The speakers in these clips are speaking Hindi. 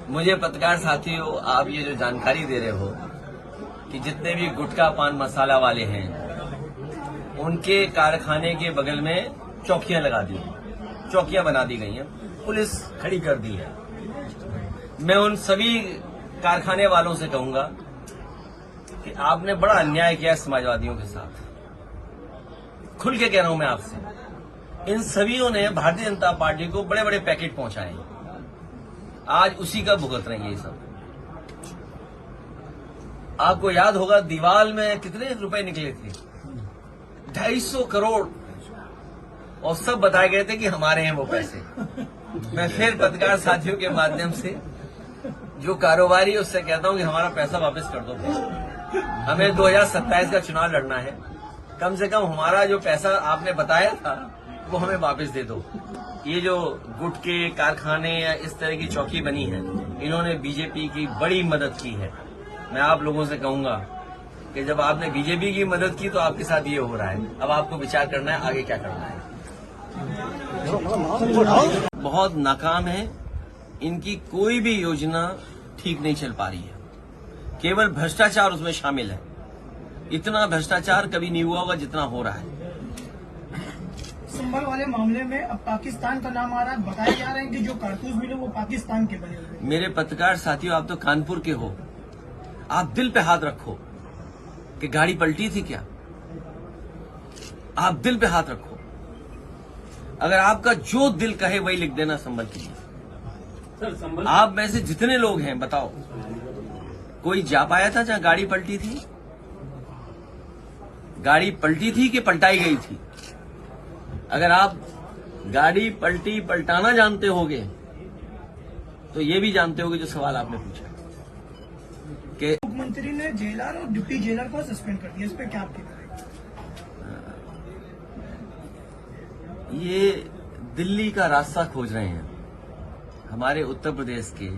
मुझे पत्रकार साथियों, आप ये जो जानकारी दे रहे हो कि जितने भी गुटखा पान मसाला वाले हैं उनके कारखाने के बगल में चौकियां लगा दी, चौकियां बना दी गई हैं, पुलिस खड़ी कर दी है। मैं उन सभी कारखाने वालों से कहूंगा कि आपने बड़ा अन्याय किया समाजवादियों के साथ। खुल के कह रहा हूं मैं आपसे, इन सभीयों ने भारतीय जनता पार्टी को बड़े बड़े पैकेट पहुंचाए, आज उसी का भुगत रहे हैं ये सब। आपको याद होगा दीवाल में कितने रुपए निकले थे, 250 करोड़, और सब बताए गए थे कि हमारे हैं वो पैसे। मैं फिर पत्रकार साथियों के माध्यम से जो कारोबारी उससे कहता हूं कि हमारा पैसा वापस कर दो। हमें 2027 का चुनाव लड़ना है, कम से कम हमारा जो पैसा आपने बताया था वो हमें वापस दे दो। ये जो गुटके कारखाने या इस तरह की चौकी बनी है, इन्होंने बीजेपी की बड़ी मदद की है। मैं आप लोगों से कहूंगा कि जब आपने बीजेपी की मदद की तो आपके साथ ये हो रहा है। अब आपको विचार करना है आगे क्या करना है। बहुत नाकाम है, इनकी कोई भी योजना ठीक नहीं चल पा रही है, केवल भ्रष्टाचार उसमें शामिल है। इतना भ्रष्टाचार कभी नहीं हुआ होगा जितना हो रहा है। संभल वाले मामले में अब पाकिस्तान का नाम आ रहा है, बताया जा रहा है कि जो कारतूस मिले वो पाकिस्तान के बने हुए। मेरे पत्रकार साथियों, आप तो कानपुर के हो, आप दिल पे हाथ रखो कि गाड़ी पलटी थी क्या। आप दिल पे हाथ रखो, अगर आपका जो दिल कहे वही लिख देना संभल के लिए। आप में से जितने लोग हैं बताओ, कोई जा पाया था जहां गाड़ी पलटी थी? गाड़ी पलटी थी कि पलटाई गई थी? अगर आप गाड़ी पलटाना जानते होगे तो ये भी जानते होगे जो सवाल आपने पूछा कि मुख्यमंत्री ने जेलर और डिप्टी जेलर को सस्पेंड कर दिया, इस पे क्या आप कहेंगे? ये दिल्ली का रास्ता खोज रहे हैं। हमारे उत्तर प्रदेश के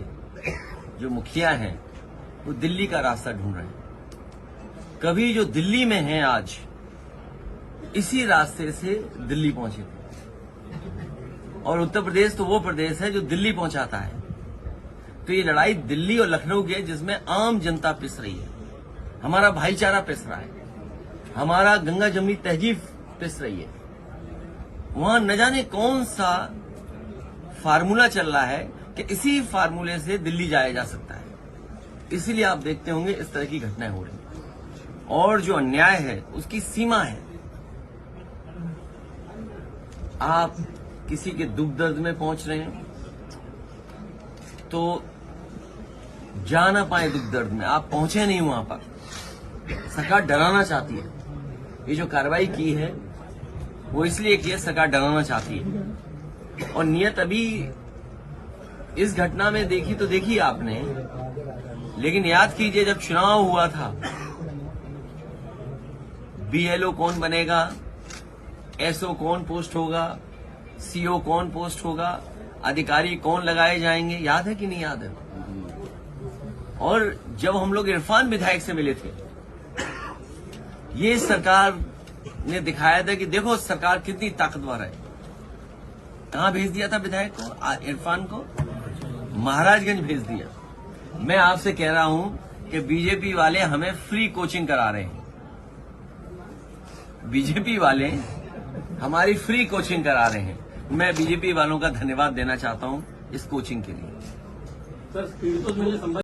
जो मुखिया हैं वो दिल्ली का रास्ता ढूंढ रहे हैं। कभी जो दिल्ली में हैं आज, इसी रास्ते से दिल्ली पहुंचे थे, और उत्तर प्रदेश तो वो प्रदेश है जो दिल्ली पहुंचाता है। तो ये लड़ाई दिल्ली और लखनऊ की है जिसमें आम जनता पिस रही है, हमारा भाईचारा पिस रहा है, हमारा गंगा जमुनी तहजीब पिस रही है। वहां न जाने कौन सा फार्मूला चल रहा है कि इसी फार्मूले से दिल्ली जाया जा सकता है। इसीलिए आप देखते होंगे इस तरह की घटनाएं हो रही हैं, और जो अन्याय है उसकी सीमा है। आप किसी के दुख दर्द में पहुंच रहे हैं तो जा ना पाए दुख दर्द में, आप पहुंचे नहीं वहां पर, सरकार डराना चाहती है। ये जो कार्रवाई की है वो इसलिए की है, सरकार डराना चाहती है। और नियत अभी इस घटना में देखी तो देखी आपने, लेकिन याद कीजिए जब चुनाव हुआ था, बीएलओ कौन बनेगा, एसओ कौन पोस्ट होगा, सीओ कौन पोस्ट होगा, अधिकारी कौन लगाए जाएंगे, याद है कि नहीं याद है? और जब हम लोग इरफान विधायक से मिले थे, ये सरकार ने दिखाया था कि देखो सरकार कितनी ताकतवर है। कहां भेज दिया था विधायक को, इरफान को? महाराजगंज भेज दिया। मैं आपसे कह रहा हूं कि बीजेपी वाले हमें फ्री कोचिंग करा रहे हैं। बीजेपी वाले हमारी फ्री कोचिंग करा रहे हैं। मैं बीजेपी वालों का धन्यवाद देना चाहता हूं इस कोचिंग के लिए।